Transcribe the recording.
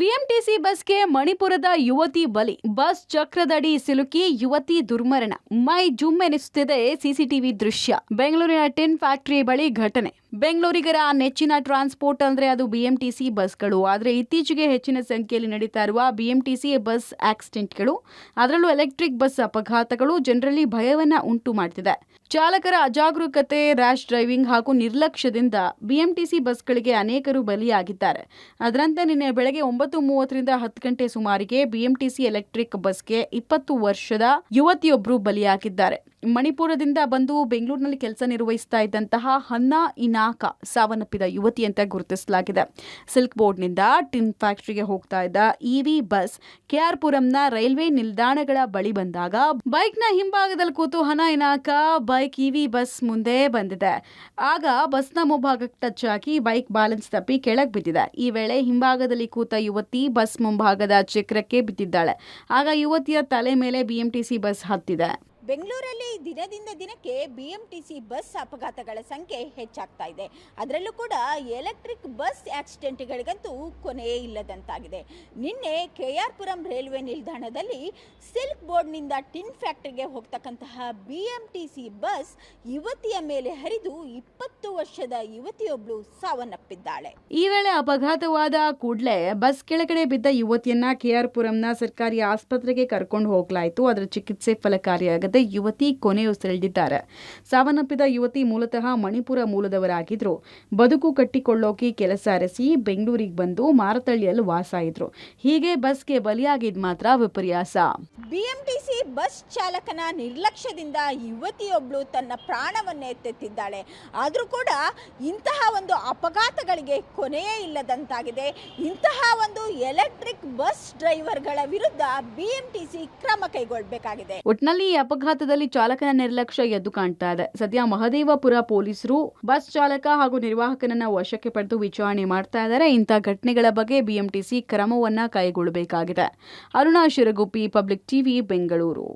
BMTC ಬಸ್ಗೆ ಮಣಿಪುರದ ಯುವತಿ ಬಲಿ. ಬಸ್ ಚಕ್ರದಡಿ ಸಿಲುಕಿ ಯುವತಿ ದುರ್ಮರಣ. ಮೈ ಜುಮ್ ಎನಿಸುತ್ತಿದೆ ಸಿಸಿಟಿವಿ ದೃಶ್ಯ. ಬೆಂಗಳೂರಿನ ಟಿನ್ ಫ್ಯಾಕ್ಟರಿ ಬಳಿ ಘಟನೆ. ಬೆಂಗಳೂರಿಗರ ನೆಚ್ಚಿನ ಟ್ರಾನ್ಸ್ಪೋರ್ಟ್ ಅಂದ್ರೆ ಅದು ಬಿಎಂಟಿಸಿ ಬಸ್ಗಳು. ಆದರೆ ಇತ್ತೀಚೆಗೆ ಹೆಚ್ಚಿನ ಸಂಖ್ಯೆಯಲ್ಲಿ ನಡೀತಾ ಇರುವ ಬಿಎಂಟಿಸಿ ಬಸ್ ಆಕ್ಸಿಡೆಂಟ್ಗಳು, ಅದರಲ್ಲೂ ಎಲೆಕ್ಟ್ರಿಕ್ ಬಸ್ ಅಪಘಾತಗಳು ಜನರಲ್ಲಿ ಭಯವನ್ನ ಉಂಟು ಮಾಡ್ತಿದೆ. ಚಾಲಕರ ಅಜಾಗರೂಕತೆ, ರ್ಯಾಶ್ ಡ್ರೈವಿಂಗ್ ಹಾಗೂ ನಿರ್ಲಕ್ಷ್ಯದಿಂದ ಬಿಎಂಟಿಸಿ ಬಸ್ಗಳಿಗೆ ಅನೇಕರು ಬಲಿಯಾಗಿದ್ದಾರೆ. ಅದರಂತೆ ನಿನ್ನೆ ಬೆಳಗ್ಗೆ 9:30ರಿಂದ 10 ಗಂಟೆ ಸುಮಾರಿಗೆ ಬಿಎಂಟಿಸಿ ಎಲೆಕ್ಟ್ರಿಕ್ ಬಸ್ಗೆ 20 ವರ್ಷದ ಯುವತಿಯೊಬ್ಬರು ಬಲಿಯಾಗಿದ್ದಾರೆ. ಮಣಿಪುರದಿಂದ ಬಂದು ಬೆಂಗಳೂರಿನಲ್ಲಿ ಕೆಲಸ ನಿರ್ವಹಿಸ್ತಾ ಇದ್ದಂತಹ ಹನ್ನಾ ಇನಾಕ ಸಾವನ್ನಪ್ಪಿದ ಯುವತಿ ಅಂತ ಗುರುತಿಸಲಾಗಿದೆ. ಸಿಲ್ಕ್ ಬೋರ್ಡ್ನಿಂದ ಟಿನ್ ಫ್ಯಾಕ್ಟರಿಗೆ ಹೋಗ್ತಾ ಇದ್ದ ಇವಿ ಬಸ್ ಕೆಆರ್ ಪುರಂನ ರೈಲ್ವೆ ನಿಲ್ದಾಣಗಳ ಬಳಿ ಬಂದಾಗ ಬೈಕ್ನ ಹಿಂಭಾಗದಲ್ಲಿ ಕೂತು ಹನ್ನಾ ಇನಾಕ ಬೈಕ್ ಇವಿ ಬಸ್ ಮುಂದೆ ಬಂದಿದೆ. ಆಗ ಬಸ್ನ ಮುಂಭಾಗಕ್ಕೆ ಟಚ್ ಆಗಿ ಬೈಕ್ ಬ್ಯಾಲೆನ್ಸ್ ತಪ್ಪಿ ಕೆಳಗೆ ಬಿದ್ದಿದೆ. ಈ ವೇಳೆ ಹಿಂಭಾಗದಲ್ಲಿ ಕೂತ ಯುವತಿ ಬಸ್ ಮುಂಭಾಗದ ಚಕ್ರಕ್ಕೆ ಬಿದ್ದಿದ್ದಾಳೆ. ಆಗ ಯುವತಿಯ ತಲೆ ಮೇಲೆ ಬಿಎಂಟಿಸಿ ಬಸ್ ಹತ್ತಿದೆ. ಬೆಂಗಳೂರಲ್ಲಿ ದಿನದಿಂದ ದಿನಕ್ಕೆ ಬಿಎಂಟಿಸಿ ಬಸ್ ಅಪಘಾತಗಳ ಸಂಖ್ಯೆ ಹೆಚ್ಚಾಗ್ತಾ ಇದೆ. ಅದರಲ್ಲೂ ಕೂಡ ಎಲೆಕ್ಟ್ರಿಕ್ ಬಸ್ ಆಕ್ಸಿಡೆಂಟ್ಗಳಿಗಂತೂ ಕೊನೆಯೇ ಇಲ್ಲದಂತಾಗಿದೆ. ನಿನ್ನೆ ಕೆಆರ್ ಪುರಂ ರೈಲ್ವೆ ನಿಲ್ದಾಣದಲ್ಲಿ ಸಿಲ್ಕ್ ಬೋರ್ಡ್ನಿಂದ ಟಿನ್ ಫ್ಯಾಕ್ಟರಿಗೆ ಹೋಗ್ತಕ್ಕಂತಹ ಬಿಎಂಟಿಸಿ ಬಸ್ ಯುವತಿಯ ಮೇಲೆ ಹರಿದು 20 ವರ್ಷದ ಯುವತಿಯೊಬ್ಬಳು ಸಾವನ್ನಪ್ಪಿದ್ದಾಳೆ. ಈ ವೇಳೆ ಅಪಘಾತವಾದ ಕೂಡಲೇ ಬಸ್ ಕೆಳಗಡೆ ಬಿದ್ದ ಯುವತಿಯನ್ನ ಕೆಆರ್ ಪುರಂನ ಸರ್ಕಾರಿ ಆಸ್ಪತ್ರೆಗೆ ಕರ್ಕೊಂಡು ಹೋಗಲಾಯಿತು. ಅದರ ಚಿಕಿತ್ಸೆ ಫಲಕಾರಿಯಾಗದೆ ಯುವತಿ ಕೊನೆಯುಸಿರೆಳೆದಿದ್ದಾರೆ. ಸಾವನ್ನಪ್ಪಿದ ಯುವತಿ ಮೂಲತಃ ಮಣಿಪುರ ಮೂಲದವರಾಗಿದ್ರು. ಬದುಕು ಕಟ್ಟಿಕೊಳ್ಳೋಕೆ ಕೆಲಸ ಅರಸಿ ಬೆಂಗಳೂರಿಗೆ ಬಂದು ಮಾರತಳ್ಳಿಯಲ್ಲಿ ವಾಸ ಇದ್ರು. ಹೀಗೆ ಬಸ್ಗೆ ಬಲಿಯಾಗಿದ್ ಮಾತ್ರ ವಿಪರ್ಯಾಸ. ಬಿಎಂಟಿಸಿ ಬಸ್ ಚಾಲಕನ ನಿರ್ಲಕ್ಷ್ಯದಿಂದ ಯುವತಿಯೊಬ್ಬಳು ತನ್ನ ಪ್ರಾಣವನ್ನೇ ತೆತ್ತಿದ್ದಾಳೆ. ಆದರೂ ಕೂಡ ಇಂತಹ ಒಂದು ಅಪಘಾತಗಳಿಗೆ ಕೊನೆಯೇ ಇಲ್ಲದಂತಾಗಿದೆ. ಇಂತಹ ಒಂದು ಎಲೆಕ್ಟ್ರಿಕ್ ಬಸ್ ಡ್ರೈವರ್ಗಳ ವಿರುದ್ಧ ಬಿಎಂಟಿಸಿ ಕ್ರಮ ಕೈಗೊಳ್ಳಬೇಕಾಗಿದೆ. ಒಟ್ನಲ್ಲಿ ಈ ಅಪಘಾತದಲ್ಲಿ ಚಾಲಕನ ನಿರ್ಲಕ್ಷ್ಯ ಎದ್ದು ಕಾಣ್ತಾ ಇದೆ. ಸದ್ಯ ಮಹದೇವಪುರ ಪೊಲೀಸರು ಬಸ್ ಚಾಲಕ ಹಾಗೂ ನಿರ್ವಾಹಕನನ್ನ ವಶಕ್ಕೆ ಪಡೆದು ವಿಚಾರಣೆ ಮಾಡ್ತಾ ಇದ್ದಾರೆ. ಇಂಥ ಘಟನೆಗಳ ಬಗ್ಗೆ ಬಿಎಂಟಿಸಿ ಕ್ರಮವನ್ನ ಕೈಗೊಳ್ಳಬೇಕಾಗಿದೆ. Aruna Shiraguppi, public TV, Bengaluru.